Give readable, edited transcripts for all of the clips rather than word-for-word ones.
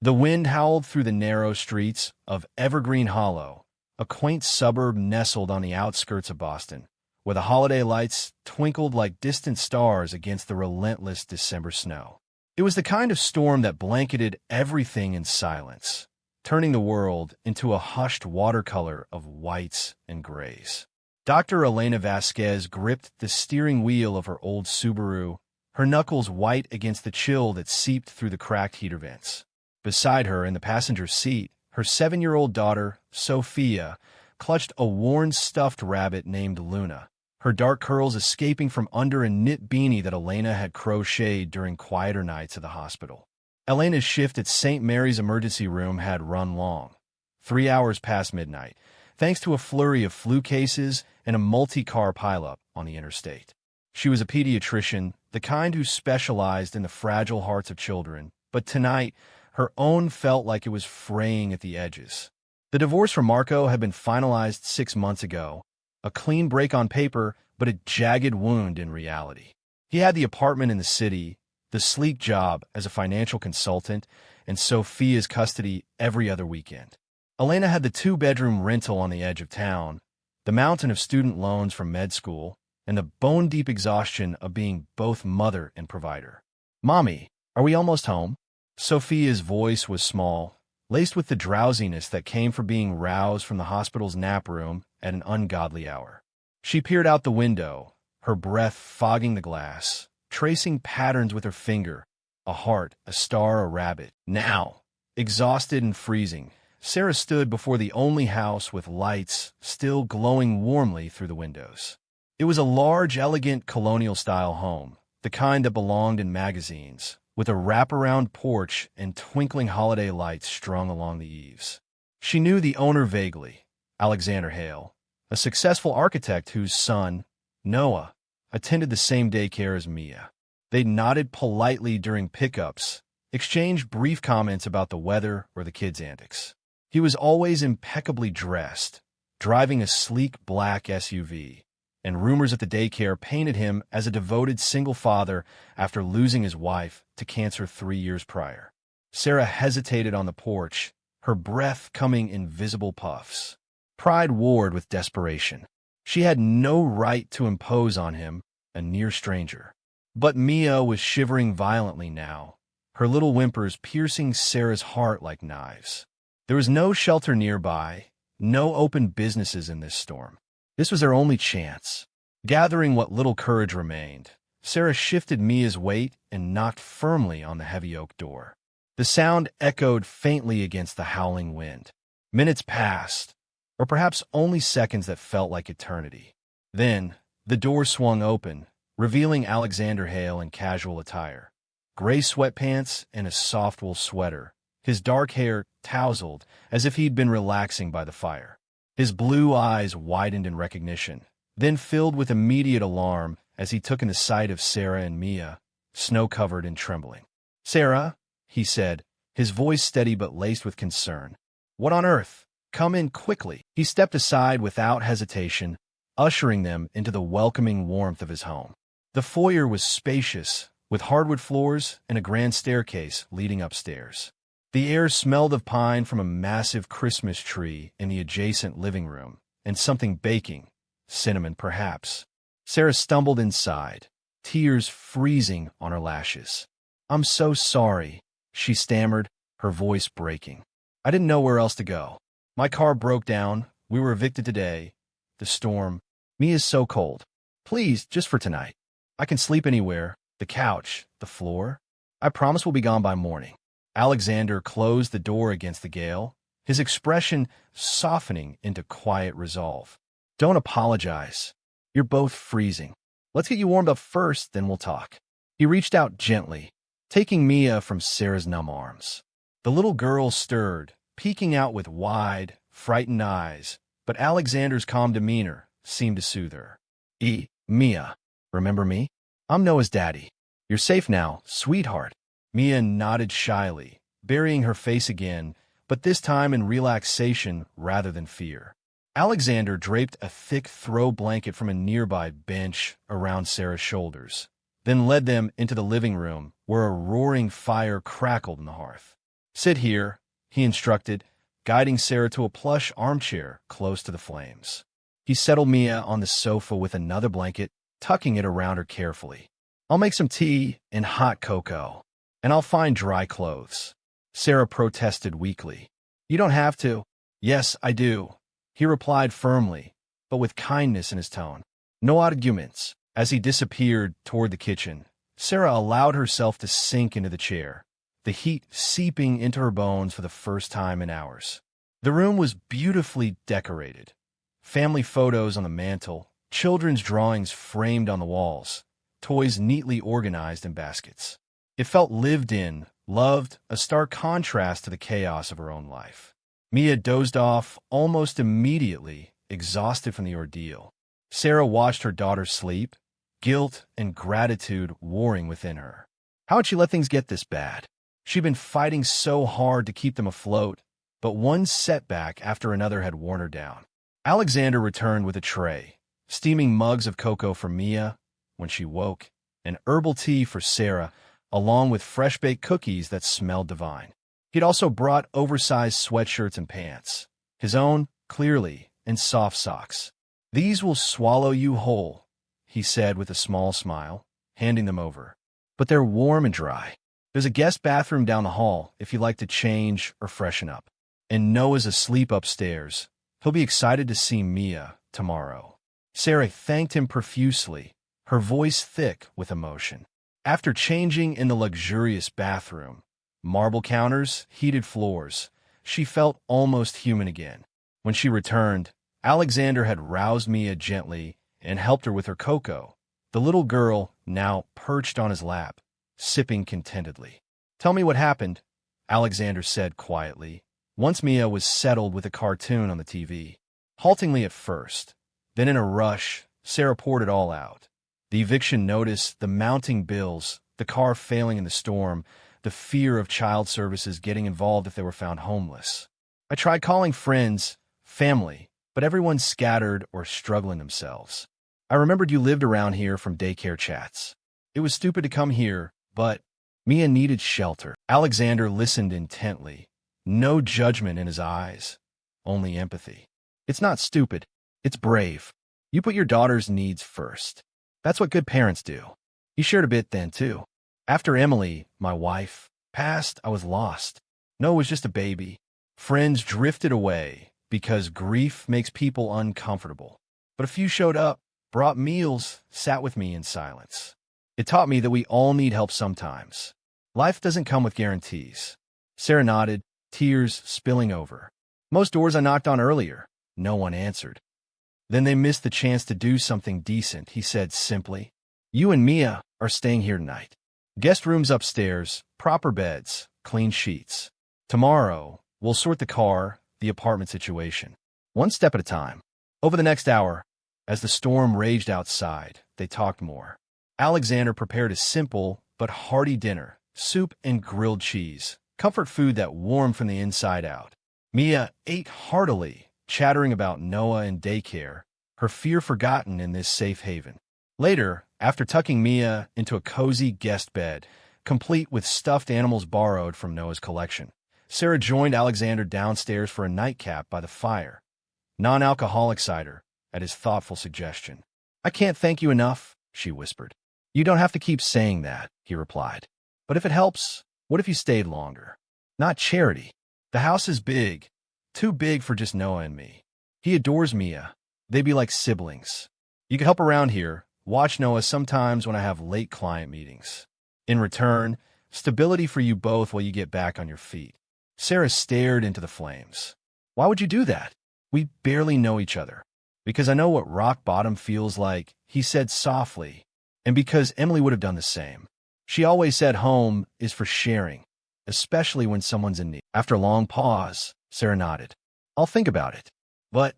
The wind howled through the narrow streets of Evergreen Hollow, a quaint suburb nestled on the outskirts of Boston, where the holiday lights twinkled like distant stars against the relentless December snow. It was the kind of storm that blanketed everything in silence, turning the world into a hushed watercolor of whites and grays. Dr. Elena Vasquez gripped the steering wheel of her old Subaru, her knuckles white against the chill that seeped through the cracked heater vents. Beside her, in the passenger seat, her 7-year-old daughter, Sophia, clutched a worn stuffed rabbit named Luna, her dark curls escaping from under a knit beanie that Elena had crocheted during quieter nights at the hospital. Elena's shift at St. Mary's emergency room had run long, 3 hours past midnight, thanks to a flurry of flu cases and a multi-car pileup on the interstate. She was a pediatrician, the kind who specialized in the fragile hearts of children, but tonight, her own felt like it was fraying at the edges. The divorce from Marco had been finalized 6 months ago, a clean break on paper, but a jagged wound in reality. He had the apartment in the city, the sleek job as a financial consultant, and Sophia's custody every other weekend. Elena had the 2-bedroom rental on the edge of town, the mountain of student loans from med school, and the bone-deep exhaustion of being both mother and provider. "Mommy, are we almost home?" Sophia's voice was small, laced with the drowsiness that came from being roused from the hospital's nap room at an ungodly hour. She peered out the window, her breath fogging the glass, tracing patterns with her finger, a heart, a star, a rabbit. Now, exhausted and freezing, Sarah stood before the only house with lights still glowing warmly through the windows. It was a large, elegant colonial-style home, the kind that belonged in magazines, with a wraparound porch and twinkling holiday lights strung along the eaves. She knew the owner vaguely, Alexander Hale, a successful architect whose son, Noah, attended the same daycare as Mia. They nodded politely during pickups, exchanged brief comments about the weather or the kids' antics. He was always impeccably dressed, driving a sleek black SUV, and rumors at the daycare painted him as a devoted single father after losing his wife to cancer 3 years prior. Sarah hesitated on the porch, her breath coming in visible puffs. Pride warred with desperation. She had no right to impose on him, a near stranger. But Mia was shivering violently now, her little whimpers piercing Sarah's heart like knives. There was no shelter nearby, no open businesses in this storm. This was their only chance. Gathering what little courage remained, Sarah shifted Mia's weight and knocked firmly on the heavy oak door. The sound echoed faintly against the howling wind. Minutes passed, or perhaps only seconds that felt like eternity. Then, the door swung open, revealing Alexander Hale in casual attire. Gray sweatpants and a soft wool sweater, his dark hair tousled as if he'd been relaxing by the fire. His blue eyes widened in recognition, then filled with immediate alarm as he took in the sight of Sarah and Mia, snow-covered and trembling. "Sarah," he said, his voice steady but laced with concern. "What on earth? Come in quickly." He stepped aside without hesitation, ushering them into the welcoming warmth of his home. The foyer was spacious, with hardwood floors and a grand staircase leading upstairs. The air smelled of pine from a massive Christmas tree in the adjacent living room, and something baking, cinnamon perhaps. Sarah stumbled inside, tears freezing on her lashes. "I'm so sorry," she stammered, her voice breaking. "I didn't know where else to go. My car broke down. We were evicted today. The storm. Mia's so cold. Please, just for tonight. I can sleep anywhere. The couch, the floor. I promise we'll be gone by morning." Alexander closed the door against the gale, his expression softening into quiet resolve. "Don't apologize. You're both freezing. Let's get you warmed up first, then we'll talk." He reached out gently, taking Mia from Sarah's numb arms. The little girl stirred, peeking out with wide, frightened eyes, but Alexander's calm demeanor seemed to soothe her. Mia, remember me? I'm Noah's daddy. You're safe now, sweetheart." Mia nodded shyly, burying her face again, but this time in relaxation rather than fear. Alexander draped a thick throw blanket from a nearby bench around Sarah's shoulders, then led them into the living room where a roaring fire crackled in the hearth. "Sit here," he instructed, guiding Sarah to a plush armchair close to the flames. He settled Mia on the sofa with another blanket, tucking it around her carefully. "I'll make some tea and hot cocoa, and I'll find dry clothes." Sarah protested weakly. "You don't have to." "Yes, I do," he replied firmly, but with kindness in his tone. "No arguments." As he disappeared toward the kitchen, Sarah allowed herself to sink into the chair, the heat seeping into her bones for the first time in hours. The room was beautifully decorated. Family photos on the mantel, children's drawings framed on the walls, toys neatly organized in baskets. It felt lived in, loved, a stark contrast to the chaos of her own life. Mia dozed off almost immediately, exhausted from the ordeal. Sarah watched her daughter sleep, guilt and gratitude warring within her. How had she let things get this bad? She'd been fighting so hard to keep them afloat, but one setback after another had worn her down. Alexander returned with a tray, steaming mugs of cocoa for Mia when she woke, and herbal tea for Sarah, along with fresh-baked cookies that smelled divine. He'd also brought oversized sweatshirts and pants, his own, clearly, and soft socks. "These will swallow you whole," he said with a small smile, handing them over. "But they're warm and dry. There's a guest bathroom down the hall if you'd like to change or freshen up. And Noah's asleep upstairs. He'll be excited to see Mia tomorrow." Sarah thanked him profusely, her voice thick with emotion. After changing in the luxurious bathroom, marble counters, heated floors, she felt almost human again. When she returned, Alexander had roused Mia gently and helped her with her cocoa, the little girl now perched on his lap, sipping contentedly. "Tell me what happened," Alexander said quietly, once Mia was settled with a cartoon on the TV. Haltingly at first, then in a rush, Sarah poured it all out. The eviction notice, the mounting bills, the car failing in the storm, the fear of child services getting involved if they were found homeless. "I tried calling friends, family, but everyone's scattered or struggling themselves. I remembered you lived around here from daycare chats. It was stupid to come here, but Mia needed shelter." Alexander listened intently, no judgment in his eyes, only empathy. "It's not stupid. It's brave. You put your daughter's needs first. That's what good parents do." He shared a bit then, too. "After Emily, my wife, passed, I was lost. Noah was just a baby. Friends drifted away because grief makes people uncomfortable. But a few showed up, brought meals, sat with me in silence. It taught me that we all need help sometimes. Life doesn't come with guarantees." Sarah nodded, tears spilling over. "Most doors I knocked on earlier, no one answered." "Then they missed the chance to do something decent," he said simply. "You and Mia are staying here tonight. Guest rooms upstairs, proper beds, clean sheets. Tomorrow, we'll sort the car, the apartment situation, one step at a time." Over the next hour, as the storm raged outside, they talked more. Alexander prepared a simple but hearty dinner, soup and grilled cheese, comfort food that warmed from the inside out. Mia ate heartily, chattering about Noah and daycare, her fear forgotten in this safe haven. Later, after tucking Mia into a cozy guest bed, complete with stuffed animals borrowed from Noah's collection, Sarah joined Alexander downstairs for a nightcap by the fire, non-alcoholic cider, at his thoughtful suggestion. "I can't thank you enough," she whispered. "You don't have to keep saying that," he replied. "But if it helps, what if you stayed longer? Not charity. The house is big, too big for just Noah and me. He adores Mia. They'd be like siblings. You could help around here, watch Noah sometimes when I have late client meetings. In return, stability for you both while you get back on your feet." Sarah stared into the flames. "Why would you do that? We barely know each other." "Because I know what rock bottom feels like," he said softly, "and because Emily would have done the same. She always said home is for sharing, especially when someone's in need." After a long pause, Sarah nodded. "I'll think about it. But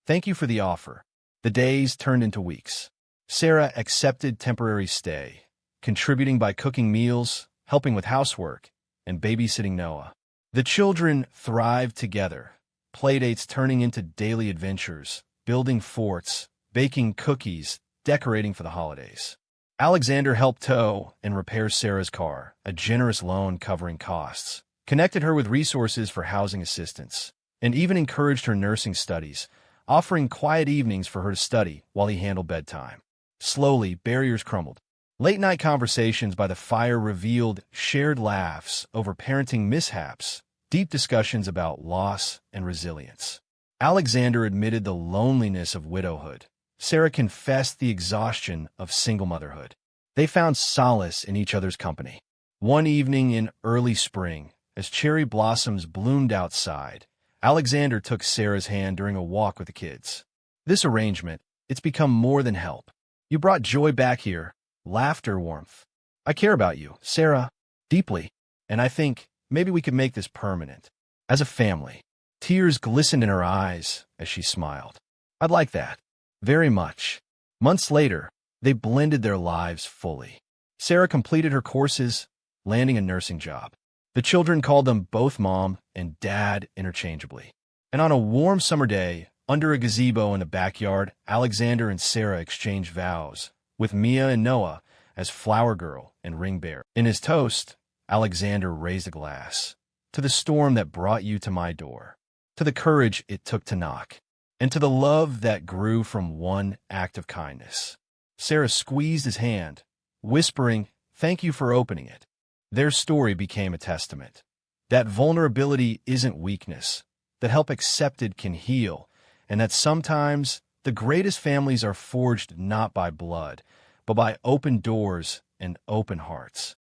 thank you for the offer." The days turned into weeks. Sarah accepted temporary stay, contributing by cooking meals, helping with housework, and babysitting Noah. The children thrived together, playdates turning into daily adventures, building forts, baking cookies, decorating for the holidays. Alexander helped tow and repair Sarah's car, a generous loan covering costs. connected her with resources for housing assistance, and even encouraged her nursing studies, offering quiet evenings for her to study while he handled bedtime. Slowly, barriers crumbled. Late-night conversations by the fire revealed shared laughs over parenting mishaps, deep discussions about loss and resilience. Alexander admitted the loneliness of widowhood. Sarah confessed the exhaustion of single motherhood. They found solace in each other's company. One evening in early spring, as cherry blossoms bloomed outside, Alexander took Sarah's hand during a walk with the kids. This arrangement, it's become more than help. You brought joy back here, laughter, warmth. I care about you, Sarah, deeply, and I think maybe we could make this permanent. As a family. Tears glistened in her eyes as she smiled. I'd like that. Very much. Months later, they blended their lives fully. Sarah completed her courses, landing a nursing job. The children called them both Mom and Dad interchangeably. And on a warm summer day, under a gazebo in the backyard, Alexander and Sarah exchanged vows, with Mia and Noah as flower girl and ring bearer. In his toast, Alexander raised a glass. To the storm that brought you to my door. To the courage it took to knock. And to the love that grew from one act of kindness. Sarah squeezed his hand, whispering, "Thank you for opening it." Their story became a testament. That vulnerability isn't weakness, that help accepted can heal, and that sometimes the greatest families are forged not by blood, but by open doors and open hearts.